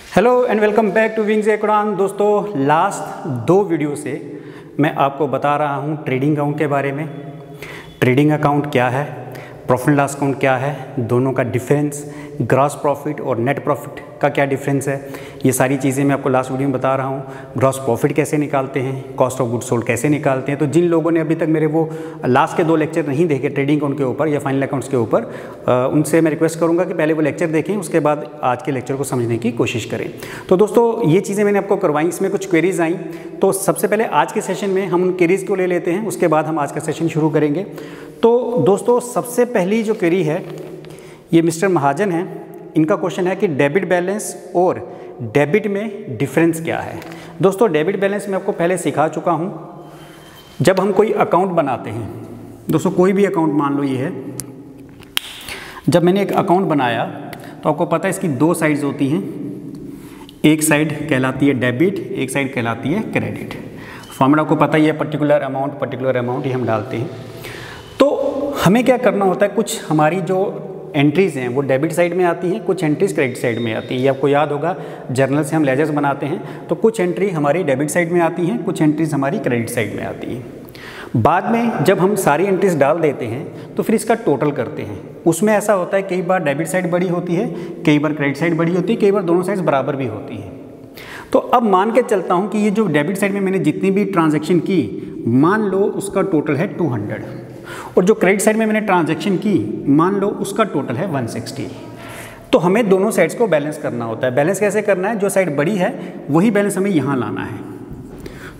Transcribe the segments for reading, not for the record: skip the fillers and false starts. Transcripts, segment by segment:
Hello and welcome back to wings एकोडान। दोस्तों, last दो वीडियो से मैं आपको बता रहा हूँ ट्रेडिंग अकाउंट के बारे में। ट्रेडिंग अकाउंट क्या है, प्रॉफिट लॉस अकाउंट क्या है, दोनों का डिफरेंस, ग्रॉस प्रॉफिट और नेट प्रॉफिट का क्या डिफरेंस है, ये सारी चीज़ें मैं आपको लास्ट वीडियो में बता रहा हूँ। ग्रॉस प्रॉफिट कैसे निकालते हैं, कॉस्ट ऑफ गुड्स सोल्ड कैसे निकालते हैं। तो जिन लोगों ने अभी तक मेरे वो लास्ट के दो लेक्चर नहीं देखे ट्रेडिंग अकाउंट के ऊपर या फाइनल अकाउंट्स के ऊपर, उनसे मैं रिक्वेस्ट करूँगा कि पहले वो लेक्चर देखें, उसके बाद आज के लेक्चर को समझने की कोशिश करें। तो दोस्तों, ये चीज़ें मैंने आपको करवाई, इसमें कुछ क्वेरीज आई। तो सबसे पहले आज के सेशन में हम उन क्वेरीज को ले लेते हैं, उसके बाद हम आज का सेशन शुरू करेंगे। तो दोस्तों, सबसे पहली जो क्वेरी है ये मिस्टर महाजन है, इनका क्वेश्चन है कि डेबिट बैलेंस और डेबिट में डिफरेंस क्या है। दोस्तों, डेबिट बैलेंस मैं आपको पहले सिखा चुका हूँ। जब हम कोई अकाउंट बनाते हैं, दोस्तों कोई भी अकाउंट मान लो ये है, जब मैंने एक अकाउंट बनाया तो आपको पता है इसकी दो साइड्स होती हैं। एक साइड कहलाती है डेबिट, एक साइड कहलाती है क्रेडिट। फॉर्मूला आपको पता ही है, पर्टिकुलर अमाउंट ही हम डालते हैं। तो हमें क्या करना होता है, कुछ हमारी जो एंट्रीज़ हैं वो डेबिट साइड में आती हैं, कुछ एंट्रीज क्रेडिट साइड में आती है। ये आपको याद होगा, जर्नल से हम लेजर्स बनाते हैं तो कुछ एंट्री हमारी डेबिट साइड में आती हैं, कुछ एंट्रीज हमारी क्रेडिट साइड में आती हैं। बाद में जब हम सारी एंट्रीज डाल देते हैं तो फिर इसका टोटल करते हैं। उसमें ऐसा होता है कई बार डेबिट साइड बड़ी होती है, कई बार क्रेडिट साइड बड़ी होती है, कई बार दोनों साइड्स बराबर भी होती हैं। तो अब मान के चलता हूँ कि ये जो डेबिट साइड में मैंने जितनी भी ट्रांजेक्शन की, मान लो उसका टोटल है 200, और जो क्रेडिट साइड में मैंने ट्रांजैक्शन की, मान लो उसका टोटल है 160। तो हमें दोनों साइड्स को बैलेंस करना होता है। बैलेंस कैसे करना है, जो साइड बड़ी है वही बैलेंस हमें यहाँ लाना है।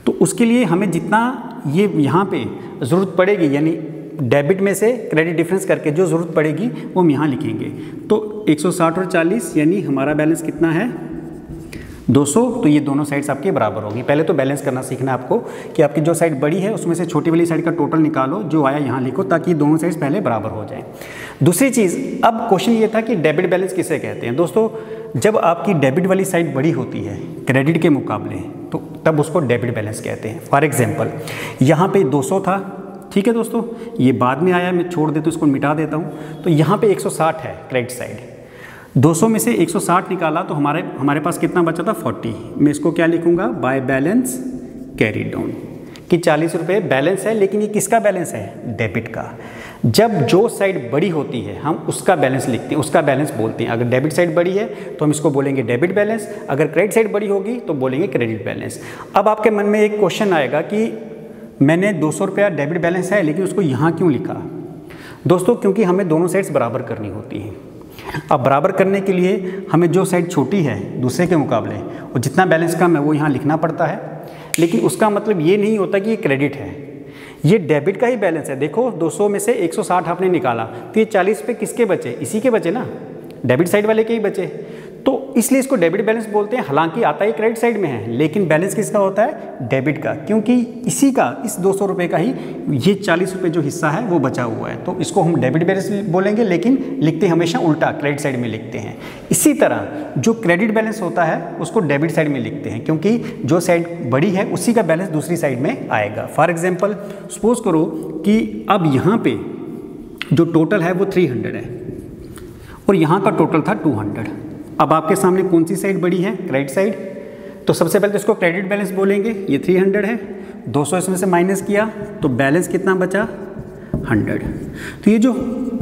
तो उसके लिए हमें जितना ये यहाँ पे ज़रूरत पड़ेगी, यानी डेबिट में से क्रेडिट डिफरेंस करके जो ज़रूरत पड़ेगी वो हम यहाँ लिखेंगे। तो 160 और 40 यानी हमारा बैलेंस कितना है, 200। तो ये दोनों साइड्स आपके बराबर होगी। पहले तो बैलेंस करना सीखना है आपको कि आपकी जो साइड बड़ी है उसमें से छोटी वाली साइड का टोटल निकालो, जो आया यहाँ लिखो, ताकि दोनों साइड्स पहले बराबर हो जाएं। दूसरी चीज़, अब क्वेश्चन ये था कि डेबिट बैलेंस किसे कहते हैं। दोस्तों, जब आपकी डेबिट वाली साइड बड़ी होती है क्रेडिट के मुकाबले, तो तब उसको डेबिट बैलेंस कहते हैं। फॉर एग्जाम्पल, यहाँ पे 200 था, ठीक है दोस्तों, ये बाद में आया, मैं छोड़ देता हूँ, इसको मिटा देता हूँ। तो यहाँ पे 160 है क्रेडिट साइड, 200 में से 160 निकाला तो हमारे पास कितना बचा था, 40। मैं इसको क्या लिखूंगा, बाय बैलेंस कैरी डाउन, कि 40 रुपये बैलेंस है। लेकिन ये किसका बैलेंस है, डेबिट का। जब जो साइड बड़ी होती है हम उसका बैलेंस लिखते हैं, उसका बैलेंस बोलते हैं। अगर डेबिट साइड बड़ी है तो हम इसको बोलेंगे डेबिट बैलेंस, अगर क्रेडिट साइड बड़ी होगी तो बोलेंगे क्रेडिट बैलेंस। अब आपके मन में एक क्वेश्चन आएगा कि मैंने 200 रुपया डेबिट बैलेंस है लेकिन उसको यहाँ क्यों लिखा। दोस्तों, क्योंकि हमें दोनों साइड्स बराबर करनी होती हैं। अब बराबर करने के लिए हमें जो साइड छोटी है दूसरे के मुकाबले, और जितना बैलेंस कम है वो यहाँ लिखना पड़ता है। लेकिन उसका मतलब ये नहीं होता कि ये क्रेडिट है, ये डेबिट का ही बैलेंस है। देखो, 200 में से 160 आपने निकाला तो ये 40 पे किसके बचे, इसी के बचे ना, डेबिट साइड वाले के ही बचे। तो इसलिए इसको डेबिट बैलेंस बोलते हैं। हालांकि आता ही क्रेडिट साइड में है, लेकिन बैलेंस किसका होता है, डेबिट का, क्योंकि इसी का, इस 200 रुपये का ही ये 40 रुपये जो हिस्सा है वो बचा हुआ है। तो इसको हम डेबिट बैलेंस बोलेंगे, लेकिन लिखते हमेशा उल्टा, क्रेडिट साइड में लिखते हैं। इसी तरह जो क्रेडिट बैलेंस होता है उसको डेबिट साइड में लिखते हैं, क्योंकि जो साइड बड़ी है उसी का बैलेंस दूसरी साइड में आएगा। फॉर एग्जाम्पल, सपोज करो कि अब यहाँ पे जो टोटल है वो 300 है और यहाँ का टोटल था 200। अब आपके सामने कौन सी साइड बड़ी है, क्रेडिट साइड। तो सबसे पहले तो इसको क्रेडिट बैलेंस बोलेंगे। ये 300 है, 200 इसमें से माइनस किया तो बैलेंस कितना बचा, 100। तो ये जो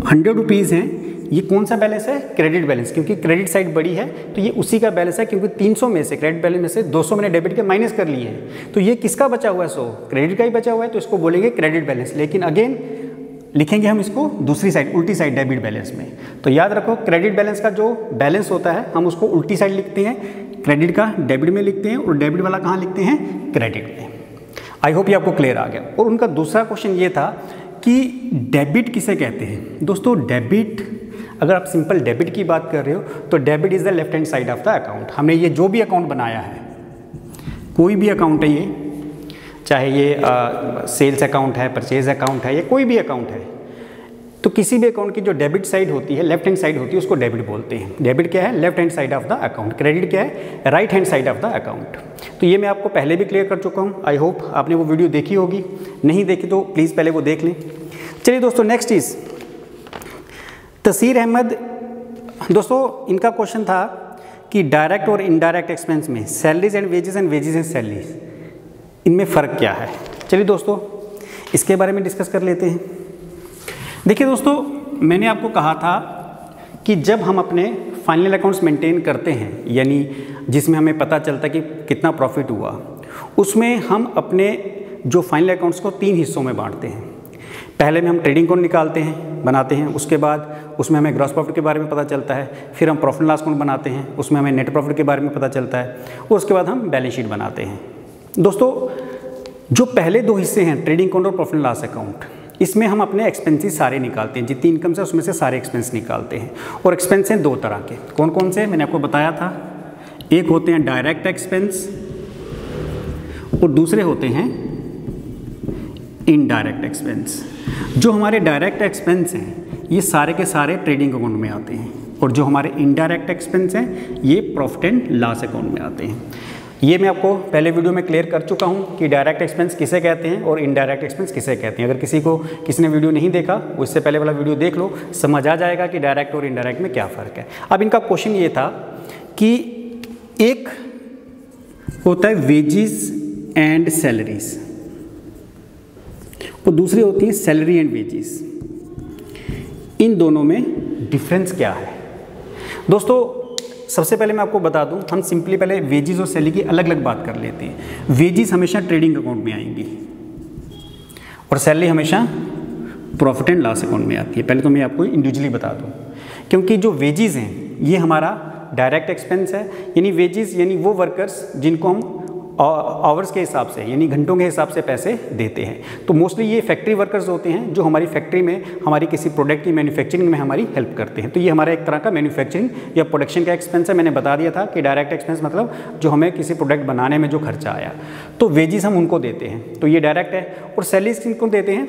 100 रुपीज़ हैं ये कौन सा बैलेंस है, क्रेडिट बैलेंस, क्योंकि क्रेडिट साइड बड़ी है तो ये उसी का बैलेंस है। क्योंकि 300 में से क्रेडिट बैलेंस में से 200 मैंने डेबिट के माइनस कर लिए हैं, तो ये किसका बचा हुआ है, 100 क्रेडिट का ही बचा हुआ है, तो इसको बोलेंगे क्रेडिट बैलेंस। लेकिन अगेन लिखेंगे हम इसको दूसरी साइड, उल्टी साइड, डेबिट बैलेंस में। तो याद रखो, क्रेडिट बैलेंस का जो बैलेंस होता है हम उसको उल्टी साइड लिखते हैं, क्रेडिट का डेबिट में लिखते हैं, और डेबिट वाला कहाँ लिखते हैं, क्रेडिट में। आई होप ये आपको क्लियर आ गया। और उनका दूसरा क्वेश्चन ये था कि डेबिट किसे कहते हैं। दोस्तों, डेबिट, अगर आप सिंपल डेबिट की बात कर रहे हो तो debit is the left hand side of the account. हमने ये जो भी अकाउंट बनाया है, कोई भी अकाउंट है ये, चाहे ये सेल्स अकाउंट है, परचेज अकाउंट है, या कोई भी अकाउंट है, तो किसी भी अकाउंट की जो डेबिट साइड होती है, लेफ्ट हैंड साइड होती है, उसको डेबिट बोलते हैं। डेबिट क्या है, left hand side of the account. Credit क्या है, right hand side of the account. तो ये मैं आपको पहले भी क्लियर कर चुका हूँ। आई होप आपने वो वीडियो देखी होगी, नहीं देखी तो प्लीज़ पहले वो देख लें। चलिए दोस्तों, नेक्स्ट चीज़, तसीर अहमद, दोस्तों इनका क्वेश्चन था कि डायरेक्ट और इनडायरेक्ट एक्सपेंस में सैलरीज एंड सैलरीज इनमें फ़र्क क्या है। चलिए दोस्तों इसके बारे में डिस्कस कर लेते हैं। देखिए दोस्तों, मैंने आपको कहा था कि जब हम अपने फाइनल अकाउंट्स मेंटेन करते हैं, यानी जिसमें हमें पता चलता है कि कितना प्रॉफिट हुआ, उसमें हम अपने जो फाइनल अकाउंट्स को 3 हिस्सों में बांटते हैं। पहले में हम ट्रेडिंग अकाउंट निकालते हैं, बनाते हैं, उसके बाद उसमें हमें ग्रॉस प्रॉफिट के बारे में पता चलता है, फिर हम प्रॉफिट लॉस अकाउंट बनाते हैं, उसमें हमें नेट प्रॉफिट के बारे में पता चलता है, और उसके बाद हम बैलेंस शीट बनाते हैं। दोस्तों जो पहले 2 हिस्से हैं ट्रेडिंग अकाउंट और प्रॉफिट लॉस अकाउंट, इसमें हम अपने एक्सपेंसेस सारे निकालते हैं, जितनी इनकम से उसमें से सारे एक्सपेंस निकालते हैं। और एक्सपेंस हैं 2 तरह के, कौन कौन से मैंने आपको बताया था। एक होते हैं डायरेक्ट एक्सपेंस और दूसरे होते हैं इनडायरेक्ट एक्सपेंस। जो हमारे डायरेक्ट एक्सपेंस हैं ये सारे के सारे ट्रेडिंग अकाउंट में आते हैं, और जो हमारे इनडायरेक्ट एक्सपेंस हैं ये प्रॉफिट एंड लॉस अकाउंट में आते हैं। ये मैं आपको पहले वीडियो में क्लियर कर चुका हूँ कि डायरेक्ट एक्सपेंस किसे कहते हैं और इनडायरेक्ट एक्सपेंस किसे कहते हैं। अगर किसी ने वीडियो नहीं देखा, उससे पहले वाला वीडियो देख लो, समझ आ जाएगा कि डायरेक्ट और इनडायरेक्ट में क्या फ़र्क है। अब इनका क्वेश्चन ये था कि एक होता है वेजेस एंड सैलरीज और दूसरी होती है सैलरी एंड वेजेस। इन दोनों में डिफरेंस क्या है दोस्तों? सबसे पहले मैं आपको बता दूं, हम सिंपली पहले वेजेस और सैलरी की अलग अलग बात कर लेते हैं। वेजेस हमेशा ट्रेडिंग अकाउंट में आएंगी और सैलरी हमेशा प्रॉफिट एंड लॉस अकाउंट में आती है। पहले तो मैं आपको इंडिविजुअली बता दूं, क्योंकि जो वेजेस हैं ये हमारा डायरेक्ट एक्सपेंस है, यानी वेजेस यानी वो वर्कर्स जिनको हम आवर्स के हिसाब से यानी घंटों के हिसाब से पैसे देते हैं। तो मोस्टली ये फैक्ट्री वर्कर्स होते हैं जो हमारी फैक्ट्री में हमारी किसी प्रोडक्ट की मैन्युफैक्चरिंग में हमारी हेल्प करते हैं। तो ये हमारा एक तरह का मैन्युफैक्चरिंग या प्रोडक्शन का एक्सपेंस है। मैंने बता दिया था कि डायरेक्ट एक्सपेंस मतलब जो हमें किसी प्रोडक्ट बनाने में जो खर्चा आया, तो वेजेस हम उनको देते हैं, तो ये डायरेक्ट है। और सैलरीज किनको देते हैं?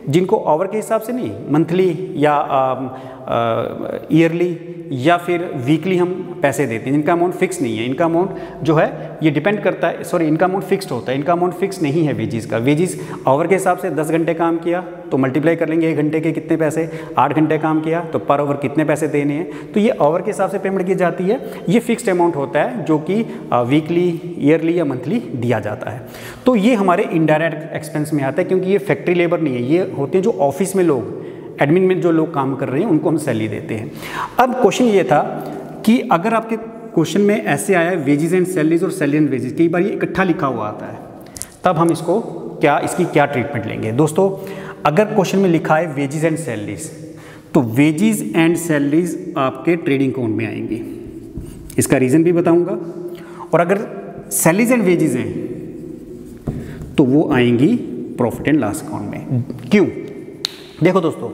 जिनको आवर के हिसाब से नहीं, मंथली या ईयरली या फिर वीकली हम पैसे देते हैं, जिनका अमाउंट फिक्स नहीं है। इनका अमाउंट जो है ये डिपेंड करता है, सॉरी इनका अमाउंट फिक्स्ड होता है, इनका अमाउंट फिक्स नहीं है वेजेस का। वेजेस आवर के हिसाब से 10 घंटे काम किया तो मल्टीप्लाई कर लेंगे 1 घंटे के कितने पैसे, 8 घंटे काम किया तो पर आवर कितने पैसे देने हैं, तो ये आवर के हिसाब से पेमेंट की जाती है। ये फिक्स्ड अमाउंट होता है जो कि वीकली, ईयरली या मंथली दिया जाता है। तो ये हमारे इनडायरेक्ट एक्सपेंस में आता है, क्योंकि ये फैक्ट्री लेबर नहीं है, ये होते हैं जो ऑफिस में लोग, एडमिन में जो लोग काम कर रहे हैं उनको हम सैलरी देते हैं। अब क्वेश्चन ये था कि अगर आपके क्वेश्चन में ऐसे आया है वेजेस एंड सैलरीज और सैलरी एंड वेजेस, कई बार ये इकट्ठा लिखा हुआ आता है, तब हम इसको इसकी क्या ट्रीटमेंट लेंगे। दोस्तों अगर क्वेश्चन में लिखा है वेजेस एंड सैलरीज, तो वेजेस एंड सैलरीज आपके ट्रेडिंग अकाउंट में आएंगी, इसका रीज़न भी बताऊंगा। और अगर सैलरीज एंड वेजेस हैं तो वो आएंगी प्रॉफिट एंड लॉस अकाउंट में। क्यों? देखो दोस्तों,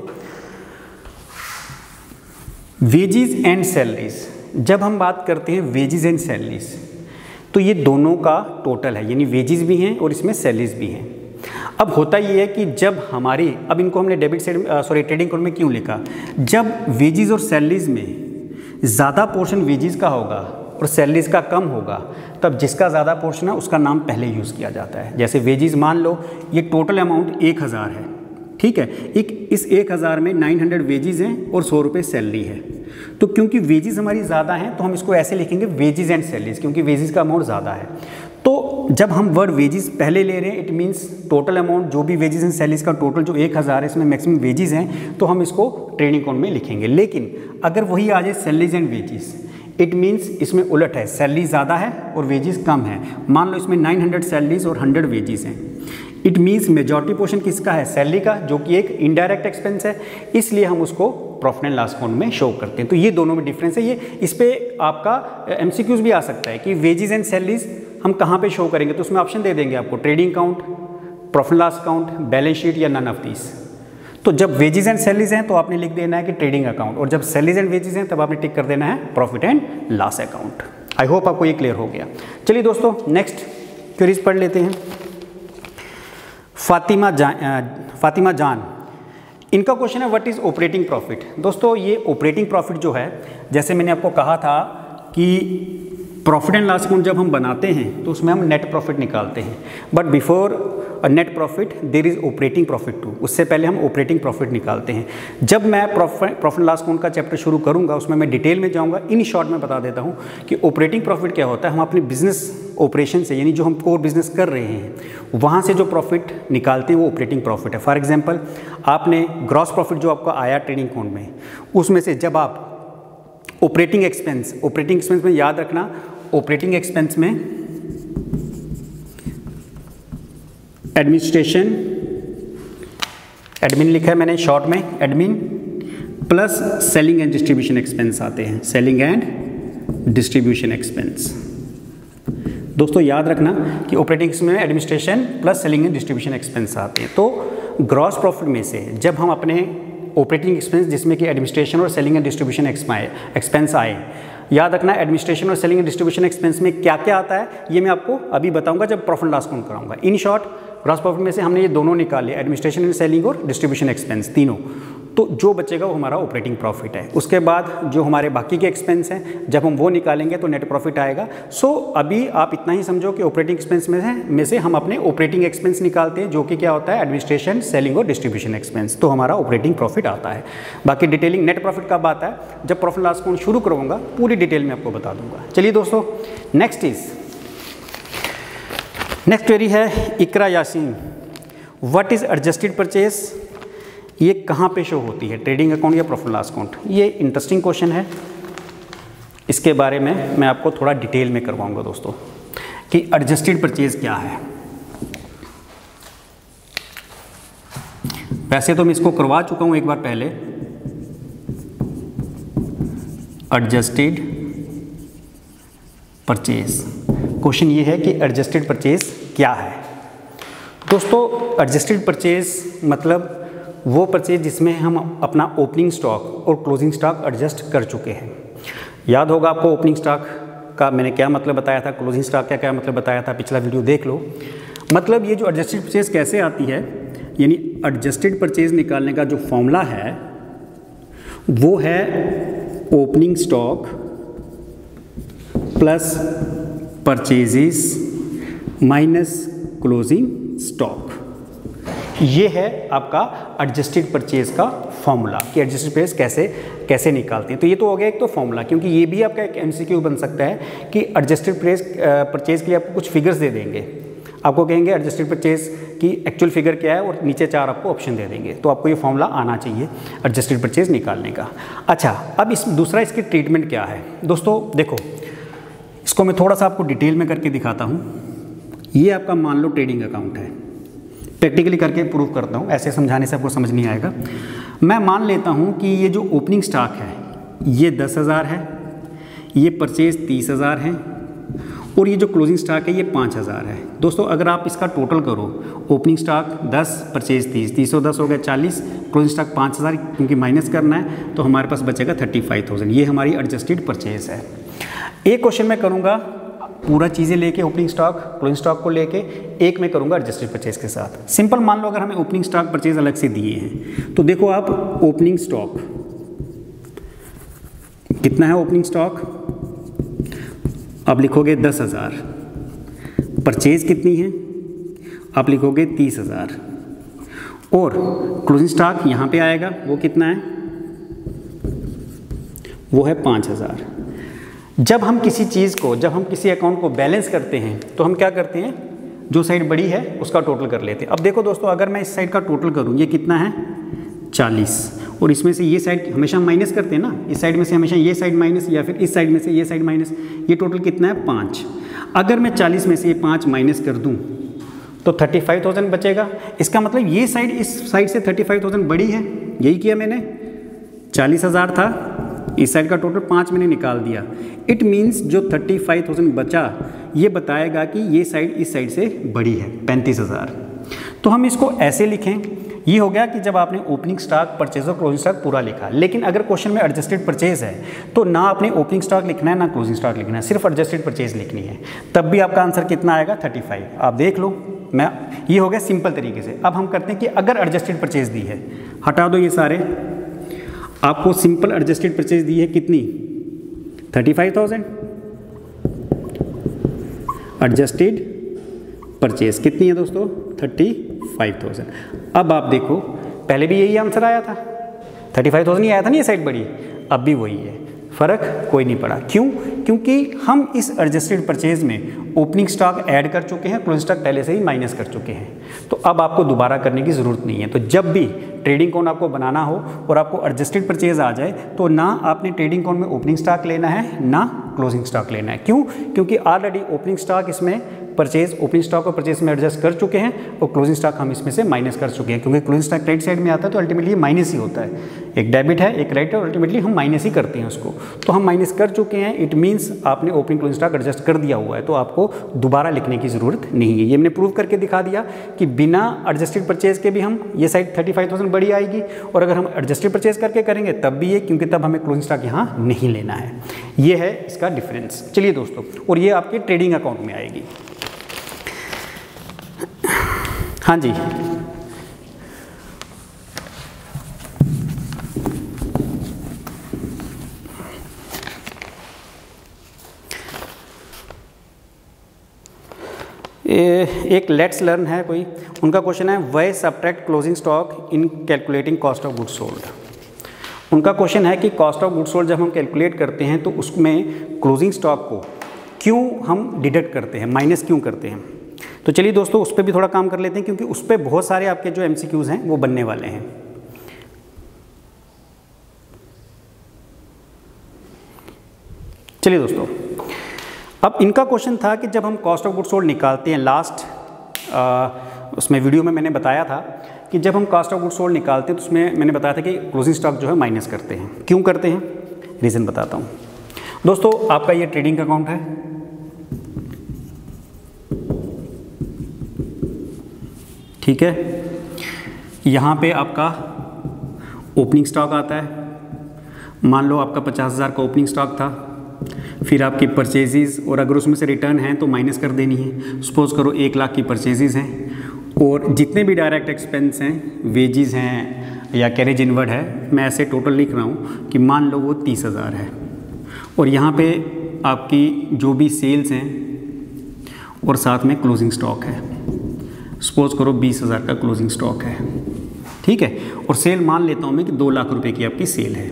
वेजेस एंड सैलरीज, जब हम बात करते हैं वेजेस एंड सैलरीज, तो ये दोनों का टोटल है, यानी वेजेस भी हैं और इसमें सैलरीज भी हैं। अब होता ये है कि जब हमारी, अब इनको हमने डेबिट साइड ट्रेडिंग अकाउंट में क्यों लिखा, जब वेजेस और सैलरीज में ज़्यादा पोर्शन वेजेस का होगा और सैलरीज का कम होगा, तब जिसका ज़्यादा पोर्शन है उसका नाम पहले यूज़ किया जाता है। जैसे वेजेस मान लो ये टोटल अमाउंट 1000 है, ठीक है, इस 1000 में 900 वेजेस हैं और 100 रुपये सैलरी है। तो क्योंकि वेजेस हमारी ज़्यादा हैं तो हम इसको ऐसे लिखेंगे वेजेस एंड सैलरीज, क्योंकि वेजेस का अमाउंट ज़्यादा है। तो जब हम वर्ड वेजेस पहले ले रहे हैं, इट मीन्स टोटल अमाउंट जो भी वेजेस एंड सैलरीज का टोटल जो 1000 है, इसमें मैक्सिमम वेजेस हैं, तो हम इसको ट्रेडिंग अकाउंट में लिखेंगे। लेकिन अगर वही आ जाए salaries and wages, it means इसमें उलट है, सैलरी ज़्यादा है और वेजेस कम है। मान लो इसमें 900 सैलरीज और 100 वेजेस हैं, इट मीन्स मेजॉरिटी पोर्शन किसका है? सैलरी का, जो कि एक इनडायरेक्ट एक्सपेंस है, इसलिए हम उसको प्रॉफिट एंड लॉस अकाउंट में शो करते हैं। तो ये दोनों में डिफरेंस है। ये इस पे आपका एमसीक्यूज भी आ सकता है कि वेजेस एंड सैलरीज हम कहाँ पे शो करेंगे, तो उसमें ऑप्शन दे देंगे आपको, trading account, profit loss account, balance sheet या नन ऑफ दीज। तो जब वेजेस एंड सैलरीज हैं तो आपने लिख देना है कि ट्रेडिंग अकाउंट, और जब सैलरीज एंड वेजेस हैं तब आपने टिक कर देना है profit and loss account. I hope आपको ये क्लियर हो गया। चलिए दोस्तों नेक्स्ट क्वेरीज पढ़ लेते हैं। फातिमा जान, इनका क्वेश्चन है व्हाट इज़ ऑपरेटिंग प्रॉफिट। दोस्तों ये ऑपरेटिंग प्रॉफिट जो है, जैसे मैंने आपको कहा था कि प्रॉफिट एंड लॉस अकाउंट जब हम बनाते हैं तो उसमें हम नेट प्रॉफिट निकालते हैं, but before net profit there is operating profit too, उससे पहले हम ऑपरेटिंग प्रॉफिट निकालते हैं। जब मैं प्रॉफिट एंड लॉस अकाउंट का चैप्टर शुरू करूंगा उसमें मैं डिटेल में जाऊंगा। इन शॉर्ट में बता देता हूं कि ऑपरेटिंग प्रॉफिट क्या होता है। हम अपने बिजनेस ऑपरेशन से, यानी जो हम कोर बिजनेस कर रहे हैं वहाँ से जो प्रॉफिट निकालते हैं वो ऑपरेटिंग प्रॉफिट है। फॉर एग्जाम्पल, आपने ग्रॉस प्रॉफिट जो आपका आया ट्रेडिंग अकाउंट में, उसमें से जब आप ऑपरेटिंग एक्सपेंस में याद रखना, ऑपरेटिंग एक्सपेंस में एडमिनिस्ट्रेशन, एडमिन लिखा है मैंने शॉर्ट में, admin plus selling and distribution expense आते हैं, सेलिंग एंड डिस्ट्रीब्यूशन एक्सपेंस। दोस्तों याद रखना कि ऑपरेटिंग में administration plus selling and distribution expense आते हैं। तो ग्रॉस प्रॉफिट में से जब हम अपने ऑपरेटिंग एक्सपेंस जिसमें कि एडमिनिस्ट्रेशन और सेलिंग एंड डिस्ट्रीब्यूशन एक्सपेंस आए, याद रखना एडमिनिस्ट्रेशन और सेलिंग एंड डिस्ट्रीब्यूशन एक्सपेंस में क्या क्या आता है ये मैं आपको अभी बताऊंगा जब प्रॉफिट लॉस अकाउंट कराऊंगा। इन शॉर्ट, ग्रॉस प्रॉफिट में से हमने ये दोनों निकाले, एडमिनिस्ट्रेशन एंड सेलिंग और डिस्ट्रीब्यूशन एक्सपेंस तीनों, तो जो बचेगा वो हमारा ऑपरेटिंग प्रॉफिट है। उसके बाद जो हमारे बाकी के एक्सपेंस हैं जब हम वो निकालेंगे तो नेट प्रॉफिट आएगा। सो अभी आप इतना ही समझो कि ऑपरेटिंग एक्सपेंस में से हम अपने ऑपरेटिंग एक्सपेंस निकालते हैं, जो कि क्या होता है एडमिनिस्ट्रेशन, सेलिंग और डिस्ट्रीब्यूशन एक्सपेंस, तो हमारा ऑपरेटिंग प्रॉफिट आता है। बाकी डिटेलिंग नेट प्रॉफिट कब आता है, जब प्रॉफिट लॉस अकाउंट शुरू करूँगा पूरी डिटेल में आपको बता दूंगा। चलिए दोस्तों, नेक्स्ट क्वेरी है Iqra Yaseen, what is adjusted purchase, ये कहाँ पे शो होती है, ट्रेडिंग अकाउंट या प्रॉफिट लॉस अकाउंट। ये इंटरेस्टिंग क्वेश्चन है, इसके बारे में मैं आपको थोड़ा डिटेल में करवाऊंगा दोस्तों कि एडजस्टेड परचेज क्या है। वैसे तो मैं इसको करवा चुका हूँ एक बार पहले, एडजस्टेड परचेज। क्वेश्चन ये है कि एडजस्टेड परचेज क्या है। दोस्तों एडजस्टेड परचेज मतलब वो परचेज जिसमें हम अपना ओपनिंग स्टॉक और क्लोजिंग स्टॉक एडजस्ट कर चुके हैं। याद होगा आपको ओपनिंग स्टॉक का मैंने क्या मतलब बताया था, क्लोजिंग स्टॉक का क्या मतलब बताया था, पिछला वीडियो देख लो। मतलब ये जो एडजस्टेड परचेज कैसे आती है, यानी एडजस्टेड परचेज निकालने का जो फॉर्मूला है वो है opening stock plus purchases minus closing stock. ये है आपका एडजस्टेड परचेज का फॉर्मूला कि एडजस्टेड परचेज कैसे निकालते हैं। तो ये तो हो गया एक तो फॉर्मूला, क्योंकि ये भी आपका एक एमसीक्यू बन सकता है कि एडजस्टेड परचेज के लिए आपको कुछ फिगर्स दे देंगे, आपको कहेंगे एडजस्टेड परचेज की एक्चुअल फिगर क्या है और नीचे 4 आपको ऑप्शन दे देंगे, तो आपको ये फॉर्मूला आना चाहिए एडजस्टेड परचेज निकालने का। अच्छा, अब इसकी ट्रीटमेंट क्या है दोस्तों, देखो इसको मैं थोड़ा सा आपको डिटेल में करके दिखाता हूँ। ये आपका मान लो ट्रेडिंग अकाउंट है, प्रैक्टिकली करके प्रूव करता हूँ, ऐसे समझाने से आपको समझ नहीं आएगा। मैं मान लेता हूँ कि ये जो ओपनिंग स्टॉक है ये 10,000 है, ये परचेज 30,000 है और ये जो क्लोजिंग स्टॉक है ये 5,000 है। दोस्तों अगर आप इसका टोटल करो, ओपनिंग स्टॉक 10, परचेज 30, 30 और 10 हो गया 40, क्लोजिंग स्टॉक 5,000 क्योंकि माइनस करना है तो हमारे पास बचेगा 35,000। ये हमारी एडजस्टेड परचेज है। एक क्वेश्चन मैं करूँगा पूरा चीज़ें लेके, ओपनिंग स्टॉक क्लोजिंग स्टॉक को लेके, एक मैं करूँगा एडजस्टेड परचेज के साथ। सिंपल मान लो अगर हमें ओपनिंग स्टॉक परचेज अलग से दिए हैं तो देखो आप ओपनिंग स्टॉक कितना है, ओपनिंग स्टॉक आप लिखोगे 10,000, परचेज कितनी है आप लिखोगे 30,000 और क्लोजिंग स्टॉक यहाँ पे आएगा वो कितना है, वो है 5,000। जब हम किसी चीज़ को, जब हम किसी अकाउंट को बैलेंस करते हैं तो हम क्या करते हैं, जो साइड बड़ी है उसका टोटल कर लेते हैं। अब देखो दोस्तों अगर मैं इस साइड का टोटल करूँ, ये कितना है 40 और इसमें से ये साइड हमेशा माइनस करते हैं ना, इस साइड में से हमेशा ये साइड माइनस या फिर इस साइड में से ये साइड माइनस, ये टोटल कितना है 5। अगर मैं 40 में से ये 5 माइनस कर दूँ तो 35,000 बचेगा। इसका मतलब ये साइड इस साइड से 35,000 बड़ी है, यही किया मैंने। 40,000 था, इस साइड का टोटल 5 मैंने निकाल दिया। इट मीन्स जो 35,000 बचा ये बताएगा कि ये साइड इस साइड से बड़ी है 35,000। तो हम इसको ऐसे लिखें, ये हो गया कि जब आपने ओपनिंग स्टॉक, परचेज और क्लोजिंग स्टॉक पूरा लिखा। लेकिन अगर क्वेश्चन में एडजस्टेड परचेज है तो ना आपने ओपनिंग स्टॉक लिखना है ना क्लोजिंग स्टॉक लिखना है, सिर्फ एडजस्टेड परचेज लिखनी है, तब भी आपका आंसर कितना आएगा 35। आप देख लो, मैं ये हो गया सिंपल तरीके से। अब हम करते हैं कि अगर एडजस्टेड परचेज दी है, हटा दो ये सारे, आपको सिंपल एडजस्टेड परचेज दी है कितनी 35,000। एडजस्टेड परचेज कितनी है दोस्तों? 35,000। अब आप देखो पहले भी यही आंसर आया था, 35,000 ही आया था ना, ये साइड बड़ी, अब भी वही है, फ़र्क कोई नहीं पड़ा। क्यों? क्योंकि हम इस एडजस्टेड परचेज में ओपनिंग स्टॉक ऐड कर चुके हैं, क्लोजिंग स्टॉक पहले से ही माइनस कर चुके हैं, तो अब आपको दोबारा करने की ज़रूरत नहीं है। तो जब भी ट्रेडिंग अकाउंट आपको बनाना हो और आपको एडजस्टेड परचेज आ जाए, तो ना आपने ट्रेडिंग अकाउंट में ओपनिंग स्टॉक लेना है ना क्लोजिंग स्टॉक लेना है। क्यों? क्योंकि ऑलरेडी ओपनिंग स्टॉक इसमें परचेज, ओपनिंग स्टॉक और परचेज में एडजस्ट कर चुके हैं और क्लोजिंग स्टॉक हम इसमें से माइनस कर चुके हैं, क्योंकि क्लोजिंग स्टॉक क्रेडिट साइड में आता है तो अल्टीमेटली माइनस ही होता है। एक डेबिट है, एक क्रेडिट है, और अल्टीमेटली हम माइनस ही करते हैं उसको, तो हम माइनस कर चुके हैं। इट मीन्स आपने ओपनिंग क्लोजिंग स्टॉक एडजस्ट कर दिया हुआ है, तो आपको दोबारा लिखने की ज़रूरत नहीं है। ये मैंने प्रूव करके दिखा दिया कि बिना एडजस्टेड परचेज के भी हम ये साइड 35,000 बड़ी आएगी, और अगर हम एडजस्टेड परचेज करके करेंगे तब भी ये, क्योंकि तब हमें क्लोजिंग स्टॉक यहाँ नहीं लेना है। ये है इसका डिफरेंस। चलिए दोस्तों, और ये आपके ट्रेडिंग अकाउंट में आएगी। हाँ जी, एक लेट्स लर्न है कोई, उनका क्वेश्चन है why subtract closing stock in calculating cost of goods sold. उनका क्वेश्चन है कि कॉस्ट ऑफ गुड्स सोल्ड जब हम कैलकुलेट करते हैं तो उसमें क्लोजिंग स्टॉक को क्यों हम डिडक्ट करते हैं, माइनस क्यों करते हैं। तो चलिए दोस्तों, उस पर भी थोड़ा काम कर लेते हैं, क्योंकि उस पर बहुत सारे आपके जो MCQs हैं वो बनने वाले हैं। चलिए दोस्तों, अब इनका क्वेश्चन था कि जब हम कॉस्ट ऑफ गुड्स सोल्ड निकालते हैं, लास्ट उसमें वीडियो में मैंने बताया था कि जब हम कॉस्ट ऑफ गुड्स सोल्ड निकालते हैं तो उसमें मैंने बताया था कि क्लोजिंग स्टॉक जो है माइनस करते हैं। क्यों करते हैं, रीज़न बताता हूँ दोस्तों। आपका ये ट्रेडिंग अकाउंट है, ठीक है, यहाँ पे आपका ओपनिंग स्टॉक आता है। मान लो आपका 50,000 का ओपनिंग स्टॉक था, फिर आपकी परचेजेस, और अगर उसमें से रिटर्न है तो माइनस कर देनी है। सपोज करो 1 लाख की परचेजेस हैं, और जितने भी डायरेक्ट एक्सपेंस हैं, वेजेस हैं या कैरेज इनवर्ड है, मैं ऐसे टोटल लिख रहा हूँ कि मान लो वो 30,000 है, और यहाँ पे आपकी जो भी सेल्स हैं और साथ में क्लोजिंग स्टॉक है, सपोज करो 20,000 का क्लोजिंग स्टॉक है, ठीक है, और सेल मान लेता हूँ मैं कि 2 लाख रुपए की आपकी सेल है।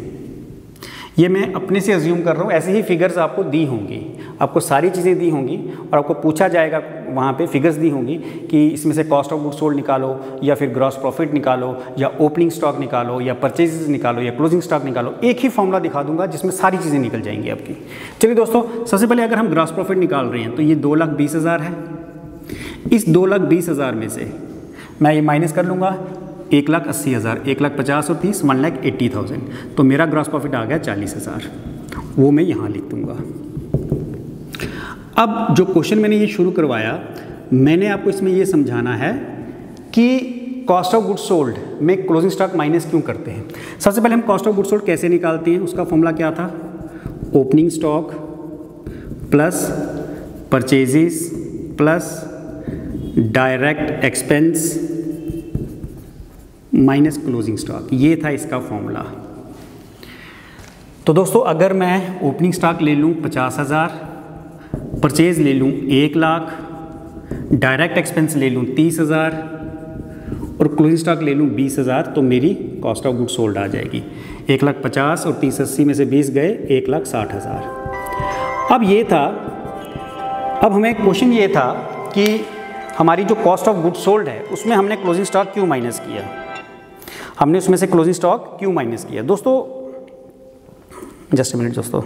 ये मैं अपने से अज्यूम कर रहा हूँ, ऐसे ही फिगर्स आपको दी होंगी, आपको सारी चीज़ें दी होंगी, और आपको पूछा जाएगा, वहाँ पे फिगर्स दी होंगी कि इसमें से कॉस्ट ऑफ गुड्स सोल्ड निकालो, या फिर ग्रॉस प्रॉफिट निकालो, या ओपनिंग स्टॉक निकालो, या परचेजेस निकालो, या क्लोजिंग स्टॉक निकालो। एक ही फॉर्मूला दिखा दूंगा जिसमें सारी चीज़ें निकल जाएंगी आपकी। चलिए दोस्तों, सबसे पहले अगर हम ग्रॉस प्रॉफिट निकाल रहे हैं तो ये 2,20,000 है। इस 2,20,000 में से मैं ये माइनस कर लूँगा 1,80,000, 1,50,000 और 30, 1,80,000, तो मेरा ग्रॉस प्रॉफिट आ गया 40,000, वो मैं यहाँ लिख दूँगा। अब जो क्वेश्चन मैंने ये शुरू करवाया, मैंने आपको इसमें ये समझाना है कि कॉस्ट ऑफ गुड्स सोल्ड में क्लोजिंग स्टॉक माइनस क्यों करते हैं। सबसे पहले हम कॉस्ट ऑफ गुड्स सोल्ड कैसे निकालते हैं, उसका फॉर्मूला क्या था, opening stock plus purchases plus direct expense minus closing stock, ये था इसका फॉर्मूला। तो दोस्तों, अगर मैं ओपनिंग स्टॉक ले लूँ 50,000, परचेज ले लूँ 1 लाख, डायरेक्ट एक्सपेंस ले लूँ 30,000 और क्लोजिंग स्टॉक ले लूँ 20,000, तो मेरी कॉस्ट ऑफ गुड्स सोल्ड आ जाएगी 1,50,000 और 30,80 में से 20 गए 1,60,000। अब ये था, अब हमें क्वेश्चन ये था कि हमारी जो कॉस्ट ऑफ गुड्स सोल्ड है उसमें हमने क्लोजिंग स्टॉक क्यों माइनस किया, हमने उसमें से क्लोजिंग स्टॉक क्यों माइनस किया। दोस्तों जस्ट अ मिनट दोस्तों,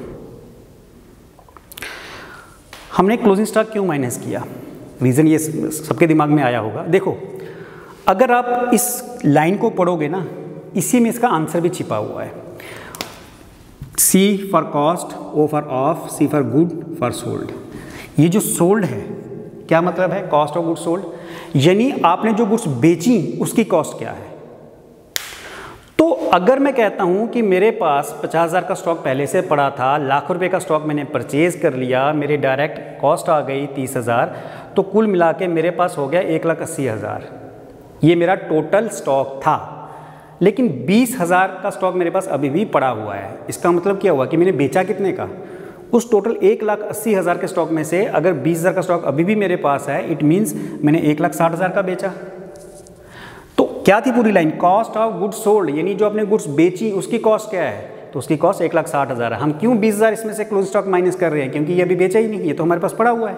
हमने क्लोजिंग स्टॉक क्यों माइनस किया, रीज़न ये सबके दिमाग में आया होगा। देखो, अगर आप इस लाइन को पढ़ोगे ना, इसी में इसका आंसर भी छिपा हुआ है। C for cost, O for of, C for good, for sold. ये जो सोल्ड है क्या मतलब है, कॉस्ट ऑफ गुड्स सोल्ड, यानी आपने जो गुड्स बेची उसकी कॉस्ट क्या है। तो अगर मैं कहता हूं कि मेरे पास 50,000 का स्टॉक पहले से पड़ा था, लाख रुपए का स्टॉक मैंने परचेज कर लिया, मेरी डायरेक्ट कॉस्ट आ गई 30,000, तो कुल मिला के मेरे पास हो गया 1,80,000। ये मेरा टोटल स्टॉक था, लेकिन 20,000 का स्टॉक मेरे पास अभी भी पड़ा हुआ है। इसका मतलब क्या हुआ कि मैंने बेचा कितने का, उस टोटल 1,80,000 के स्टॉक में से अगर 20,000 का स्टॉक अभी भी मेरे पास है, इट मीन्स मैंने 1,60,000 का बेचा। तो क्या थी पूरी line, cost of goods sold, यानी जो आपने गुड्स बेची उसकी कॉस्ट क्या है, तो उसकी कॉस्ट 1,60,000 है। हम क्यों 20,000 इसमें से क्लोजिंग स्टॉक माइनस कर रहे हैं, क्योंकि ये अभी बेचा ही नहीं, ये तो हमारे पास पड़ा हुआ है,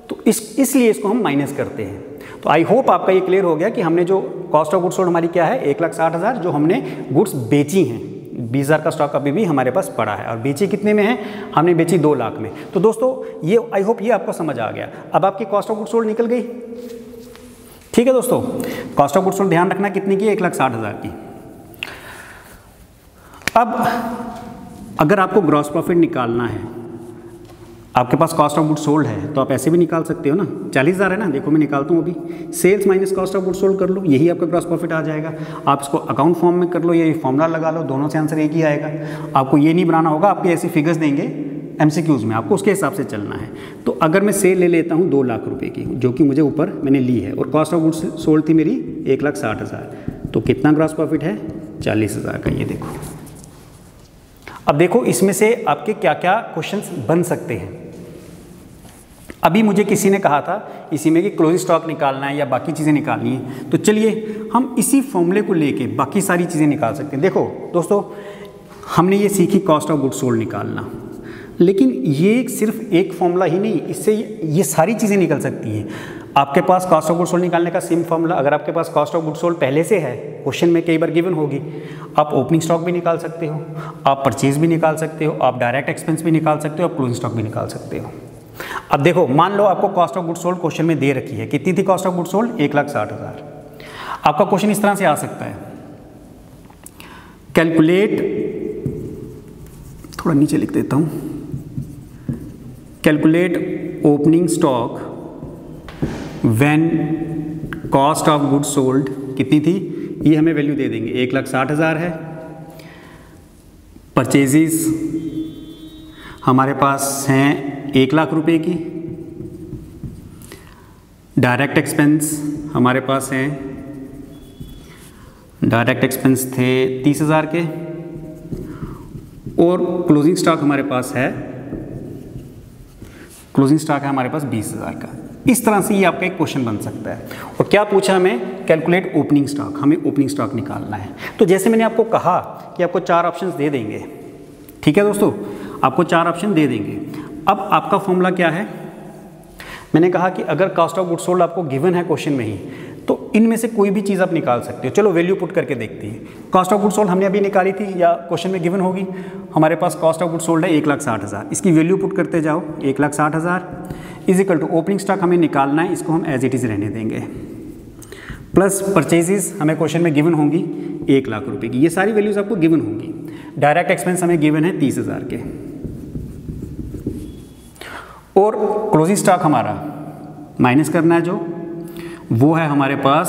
तो इसलिए इसको हम माइनस करते हैं। तो आई होप आपका ये क्लियर हो गया कि हमने जो कॉस्ट ऑफ गुड्स सोल्ड हमारी क्या है, 1,60,000, जो हमने गुड्स बेची हैं। 20,000 का स्टॉक अभी भी हमारे पास पड़ा है, और बेची कितने में है, हमने बेची 2 लाख में। तो दोस्तों ये आई होप ये आपको समझ आ गया। अब आपकी कॉस्ट ऑफ गुड्स सोल्ड निकल गई, ठीक है दोस्तों। कॉस्ट ऑफ गुड्स सोल्ड ध्यान रखना कितनी की, 1,60,000 की। अब अगर आपको ग्रॉस प्रॉफिट निकालना है, आपके पास कॉस्ट ऑफ गुड्स सोल्ड है, तो आप ऐसे भी निकाल सकते हो ना, 40,000 है ना, देखो मैं निकालता हूँ अभी, sales minus cost of goods sold कर लो, यही आपका ग्रॉस प्रॉफिट आ जाएगा। आप इसको अकाउंट फॉर्म में कर लो, ये फॉर्मूला लगा लो, दोनों से आंसर एक ही आएगा। आपको ये नहीं बनाना होगा, आपके ऐसी फिगर्स देंगे MCQs में, आपको उसके हिसाब से चलना है। तो अगर मैं सेल ले लेता हूँ 2 लाख रुपए की, जो कि मुझे ऊपर मैंने ली है, और कॉस्ट ऑफ गुड्स सोल्ड थी मेरी 1,60,000, तो कितना ग्रॉस प्रॉफिट है, 40,000 का। ये देखो, अब देखो इसमें से आपके क्या क्या क्वेश्चंस बन सकते हैं। अभी मुझे किसी ने कहा था इसी में कि क्लोजिंग स्टॉक निकालना है या बाकी चीज़ें निकालनी है, तो चलिए हम इसी फॉर्मूले को लेके बाकी सारी चीज़ें निकाल सकते हैं। देखो दोस्तों, हमने ये सीखी कॉस्ट ऑफ गुड्स सोल्ड निकालना, लेकिन ये सिर्फ एक फॉर्मूला ही नहीं, इससे ये सारी चीज़ें निकल सकती हैं। आपके पास कॉस्ट ऑफ गुड्स सोल्ड निकालने का सेम फॉर्मूला, अगर आपके पास कॉस्ट ऑफ गुड्स सोल्ड पहले से है, क्वेश्चन में कई बार गिवन होगी, आप ओपनिंग स्टॉक भी निकाल सकते हो, आप परचेज भी निकाल सकते हो, आप डायरेक्ट एक्सपेंस भी निकाल सकते हो, आप क्लोजिंग स्टॉक भी निकाल सकते हो। अब देखो, मान लो आपको cost of goods sold question में दे रखी है, कितनी थी कॉस्ट ऑफ गुड्स सोल्ड, 1,60,000। आपका क्वेश्चन इस तरह से आ सकता है, कैलकुलेट, थोड़ा नीचे लिख देता हूं, calculate opening stock when cost of goods sold कितनी थी, ये हमें वैल्यू दे देंगे, 1,60,000 है। परचेजेस हमारे पास हैं 1,00,000 रुपए की, डायरेक्ट एक्सपेंस हमारे पास हैं, डायरेक्ट एक्सपेंस थे 30,000 के, और क्लोजिंग स्टॉक हमारे पास है, क्लोजिंग स्टॉक है हमारे पास 20,000 का। इस तरह से ये आपका एक क्वेश्चन बन सकता है। और क्या पूछा हमें, कैलकुलेट ओपनिंग स्टॉक, हमें ओपनिंग स्टॉक निकालना है। तो जैसे मैंने आपको कहा कि आपको 4 ऑप्शंस दे देंगे, ठीक है दोस्तों, आपको 4 ऑप्शन दे देंगे। अब आपका फॉर्मूला क्या है, मैंने कहा कि अगर कॉस्ट ऑफ गुड्स सोल्ड आपको गिवन है क्वेश्चन में ही, तो इनमें से कोई भी चीज़ आप निकाल सकते हो। चलो वैल्यू पुट करके देखते हैं। कॉस्ट ऑफ गुड्स सोल्ड हमने अभी निकाली थी, या क्वेश्चन में गिवन होगी। हमारे पास कॉस्ट ऑफ गुड्स सोल्ड है 1,60,000, इसकी वैल्यू पुट करते जाओ, 1,60,000 is equal to opening stock हमें निकालना है, इसको हम एज इट इज़ रहने देंगे, प्लस परचेजेस हमें क्वेश्चन में गिवन होंगी 1,00,000 रुपये की, ये सारी वैल्यूज आपको गिवन होंगी। डायरेक्ट एक्सपेंस हमें गिवन है 30,000 के, और क्लोजिंग स्टॉक हमारा माइनस करना है जो, वो है हमारे पास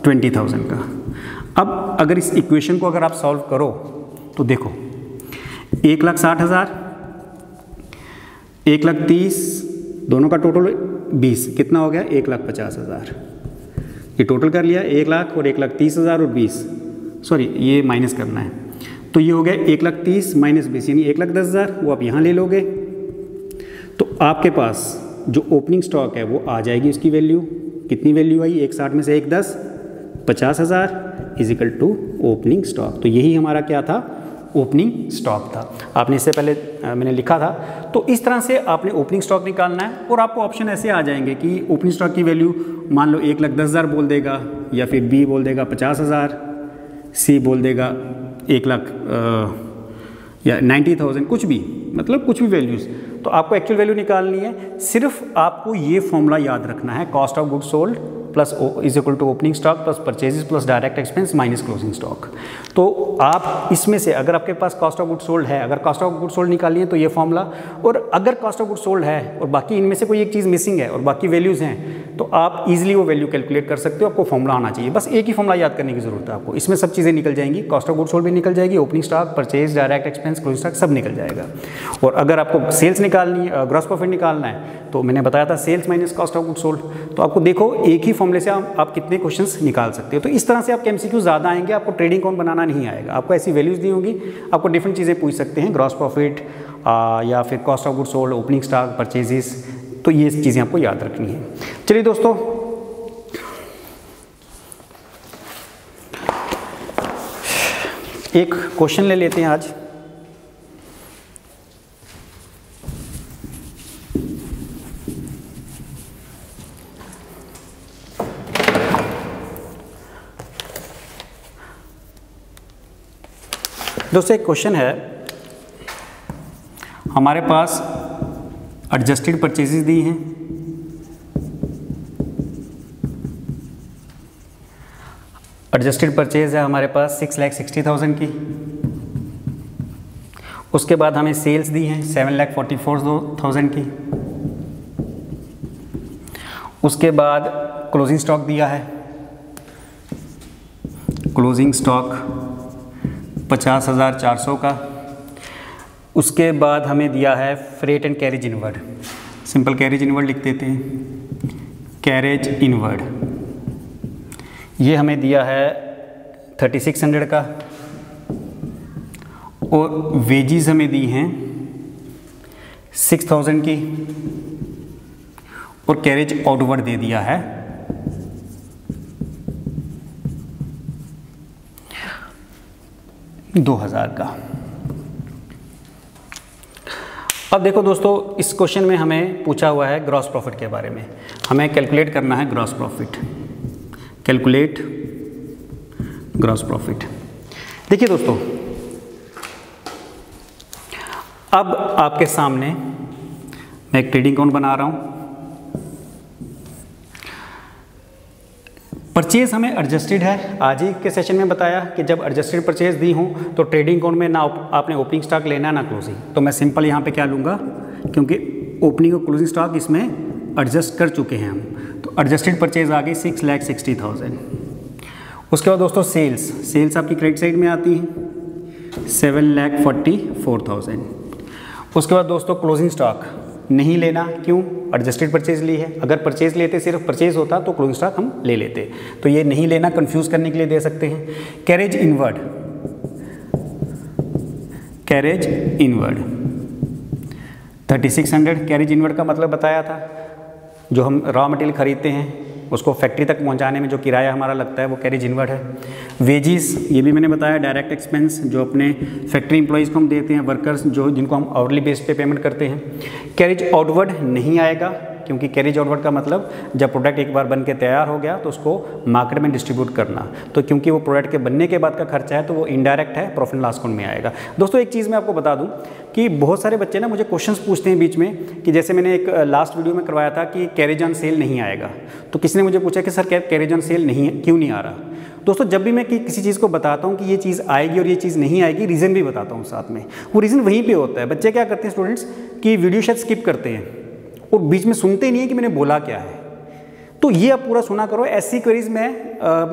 20,000 का। अब अगर इस इक्वेशन को अगर आप सॉल्व करो तो देखो, 1,60,000, 1,30,000, दोनों का टोटल 20, कितना हो गया, 1,50,000। ये टोटल कर लिया, 1,00,000 और 1,30,000 और 20, सॉरी ये माइनस करना है, तो ये हो गया 1,30,000 माइनस 20, यानी 1,10,000, वो आप यहाँ ले लोगे। तो आपके पास जो ओपनिंग स्टॉक है वो आ जाएगी, उसकी वैल्यू कितनी वैल्यू आई, 1,60 में से 1,10, 50,000 is equal to opening stock. तो यही हमारा क्या था, ओपनिंग स्टॉक था। आपने इससे पहले मैंने लिखा था। तो इस तरह से आपने ओपनिंग स्टॉक निकालना है, और आपको ऑप्शन ऐसे आ जाएंगे कि ओपनिंग स्टॉक की वैल्यू मान लो 1,10,000 बोल देगा, या फिर बी बोल देगा 50,000, सी बोल देगा 1,00,000 या 90,000, कुछ भी, मतलब कुछ भी वैल्यूज़। तो आपको एक्चुअल वैल्यू निकालनी है, सिर्फ आपको ये फॉर्मूला याद रखना है, cost of goods sold plus is equal to opening stock plus purchases plus direct expense minus closing stock. तो आप इसमें से अगर आपके पास कॉस्ट ऑफ गुड्स सोल्ड है, अगर कॉस्ट ऑफ गुड्स सोल्ड निकालनी है तो ये फॉर्मूला, और अगर कॉस्ट ऑफ गुड्स सोल्ड है और बाकी इनमें से कोई एक चीज़ मिसिंग है और बाकी वैल्यूज़ हैं, तो आप इजीली वो वैल्यू कैलकुलेट कर सकते हो। आपको फॉर्मूला आना चाहिए, बस एक ही फॉर्मूला याद करने की जरूरत है आपको। इसमें सब चीज़ें निकल जाएंगी, कॉस्ट ऑफ गुड्स सोल्ड भी निकल जाएगी, opening stock, purchase, direct expense, closing stock सब निकल जाएगा। और अगर आपको सेल्स निकालनी है, ग्रॉस प्रॉफिट निकालना है, तो मैंने बताया था sales minus cost of goods sold. तो आपको देखो एक ही फॉर्मूले से आप कितने क्वेश्चंस निकाल सकते हो। तो इस तरह से आपके एमसीक्यू ज़्यादा आएंगे, आपको ट्रेडिंग अकाउंट बनाना नहीं आएगा। आपको ऐसी वैल्यूज़ दी होंगी, आपको डिफरेंट चीज़ें पूछ सकते हैं, ग्रॉस प्रॉफिट या फिर cost of goods sold, opening stock, purchases, तो ये चीज़ें आपको याद रखनी है। चलिए दोस्तों, एक क्वेश्चन ले लेते हैं आज। दोस्तों एक क्वेश्चन है, हमारे पास एडजस्टेड परचेजेस दी हैं, एडजस्टेड परचेज है हमारे पास 6,60,000 की। उसके बाद हमें सेल्स दी हैं 7,44,000 की। उसके बाद क्लोजिंग स्टॉक दिया है, क्लोजिंग स्टॉक 50,400 का। उसके बाद हमें दिया है freight and carriage inward, simple carriage inward लिख देते हैं, कैरेज इनवर्ड, ये हमें दिया है 3600 का। और वेजीज हमें दी हैं 6,000 की, और कैरेज आउटवर्ड दे दिया है 2,000 का। अब देखो दोस्तों, इस क्वेश्चन में हमें पूछा हुआ है ग्रॉस प्रॉफिट के बारे में, हमें कैलकुलेट करना है gross profit, calculate gross profit. देखिए दोस्तों, अब आपके सामने मैं एक ट्रेडिंग अकाउंट बना रहा हूं। परचेज हमें एडजस्टेड है, आज ही के सेशन में बताया कि जब एडजस्टेड परचेज दी हूं तो ट्रेडिंग अकाउंट में ना आपने ओपनिंग स्टॉक लेना है ना क्लोजिंग, तो मैं सिंपल यहां पे क्या लूँगा, क्योंकि ओपनिंग और क्लोजिंग स्टॉक इसमें एडजस्ट कर चुके हैं हम, तो एडजस्टेड परचेज आ गई 6,60,000। उसके बाद दोस्तों सेल्स आपकी क्रेडिट साइड में आती है 7,44,000। उसके बाद दोस्तों क्लोजिंग स्टॉक नहीं लेना, क्यों, एडजस्टेड परचेज ली है। अगर परचेज लेते, सिर्फ परचेज होता तो क्लोजिंग स्टॉक हम ले लेते, तो ये नहीं लेना, कंफ्यूज करने के लिए दे सकते हैं। Carriage inward, carriage inward 3600, carriage inward का मतलब बताया था, जो हम रॉ मटेरियल खरीदते हैं उसको फैक्ट्री तक पहुंचाने में जो किराया हमारा लगता है वो कैरेज इनवर्ड है। वेजिस, ये भी मैंने बताया, डायरेक्ट एक्सपेंस जो अपने फैक्ट्री एम्प्लॉइज़ को हम देते हैं, वर्कर्स जो जिनको हम आवरली बेस पे पेमेंट करते हैं। कैरेज आउटवर्ड नहीं आएगा, क्योंकि कैरेज आउटवर्ड का मतलब जब प्रोडक्ट एक बार बन के तैयार हो गया तो उसको मार्केट में डिस्ट्रीब्यूट करना, तो क्योंकि वो प्रोडक्ट के बनने के बाद का खर्चा है तो वो इनडायरेक्ट है, प्रॉफिट एंड लॉस अकाउंट में आएगा। दोस्तों एक चीज़ मैं आपको बता दूं कि बहुत सारे बच्चे ना मुझे क्वेश्चंस पूछते हैं बीच में, कि जैसे मैंने एक लास्ट वीडियो में करवाया था कि कैरेज ऑन सेल नहीं आएगा, तो किसी ने मुझे पूछा कि सर कैरेज ऑन सेल नहीं है, क्यों नहीं आ रहा। दोस्तों जब भी मैं किसी चीज़ को बताता हूँ कि ये चीज़ आएगी और ये चीज़ नहीं आएगी, रीज़न भी बताता हूँ साथ में, वो रीज़न वहीं पे होता है। बच्चे क्या करते हैं स्टूडेंट्स, कि वीडियो शायद स्किप करते हैं और बीच में सुनते नहीं है कि मैंने बोला क्या है। तो ये आप पूरा सुना करो, ऐसी क्वेरीज मैं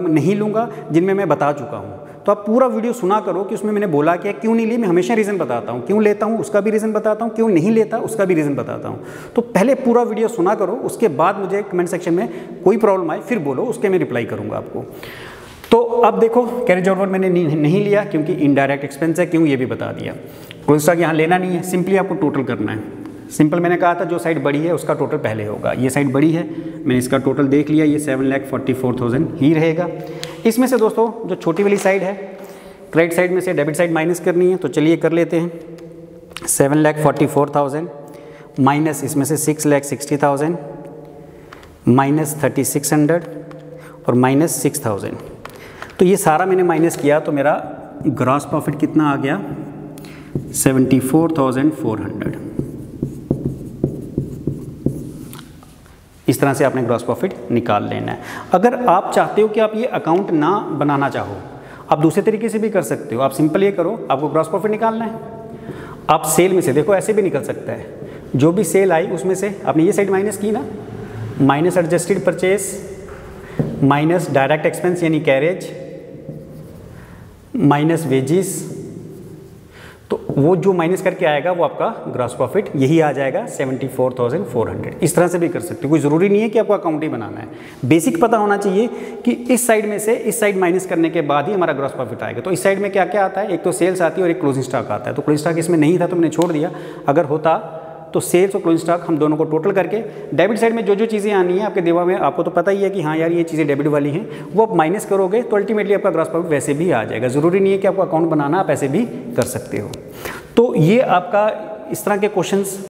नहीं लूँगा जिनमें मैं बता चुका हूँ, तो आप पूरा वीडियो सुना करो कि उसमें मैंने बोला क्या, क्यों नहीं ली, मैं हमेशा रीज़न बताता हूँ, क्यों लेता हूँ उसका भी रीज़न बताता हूँ, क्यों नहीं लेता उसका भी रीज़न बताता हूँ। तो पहले पूरा वीडियो सुना करो, उसके बाद मुझे कमेंट सेक्शन में कोई प्रॉब्लम आए फिर बोलो, उसके मैं रिप्लाई करूँगा आपको। तो अब देखो कैरेज आउटवर्ड मैंने नहीं लिया क्योंकि इनडायरेक्ट एक्सपेंस है, क्यों ये भी बता दिया। क्लोजिंग स्टॉक यहाँ लेना नहीं है, सिंपली आपको टोटल करना है। सिंपल मैंने कहा था जो साइड बड़ी है उसका टोटल पहले होगा, ये साइड बड़ी है, मैंने इसका टोटल देख लिया, ये 7,44,000 ही रहेगा। इसमें से दोस्तों जो छोटी वाली साइड है, क्रेडिट साइड में से डेबिट साइड माइनस करनी है, तो चलिए कर लेते हैं। 7,44,000 माइनस इसमें से 6,60,000 माइनस 3,600 और माइनस 6,000, तो ये सारा मैंने माइनस किया तो मेरा ग्रॉस प्रॉफिट कितना आ गया, 74,400। इस तरह से आपने ग्रॉस प्रॉफिट निकाल लेना है। अगर आप चाहते हो कि आप ये अकाउंट ना बनाना चाहो, आप दूसरे तरीके से भी कर सकते हो। आप सिंपल ये करो, आपको ग्रॉस प्रॉफिट निकालना है, आप सेल में से देखो, ऐसे भी निकल सकता है, जो भी सेल आई उसमें से आपने ये साइड माइनस की ना, minus adjusted purchase minus direct expense यानी कैरेज माइनस वेजिस, तो वो जो माइनस करके आएगा वो आपका ग्रॉस प्रॉफिट यही आ जाएगा 74,400। इस तरह से भी कर सकते हो, कोई ज़रूरी नहीं है कि आपको अकाउंट ही बनाना है। बेसिक पता होना चाहिए कि इस साइड में से इस साइड माइनस करने के बाद ही हमारा ग्रॉस प्रॉफिट आएगा। तो इस साइड में क्या क्या आता है, एक तो सेल्स आती है और एक क्लोजिंग स्टॉक आता है। तो क्लोजिंग स्टॉक इसमें नहीं था तो मैंने छोड़ दिया, अगर होता तो सेल्स और क्लोजिंग स्टॉक हम दोनों को टोटल करके डेबिट साइड में जो जो चीज़ें आनी है आपके दिमाग में, आपको तो पता ही है कि हाँ यार ये चीज़ें डेबिट वाली हैं, वो आप माइनस करोगे तो अल्टीमेटली आपका ग्रॉस प्रॉफिट वैसे भी आ जाएगा। ज़रूरी नहीं है कि आपको अकाउंट बनाना, आप ऐसे भी कर सकते हो। तो ये आपका इस तरह के क्वेश्चंस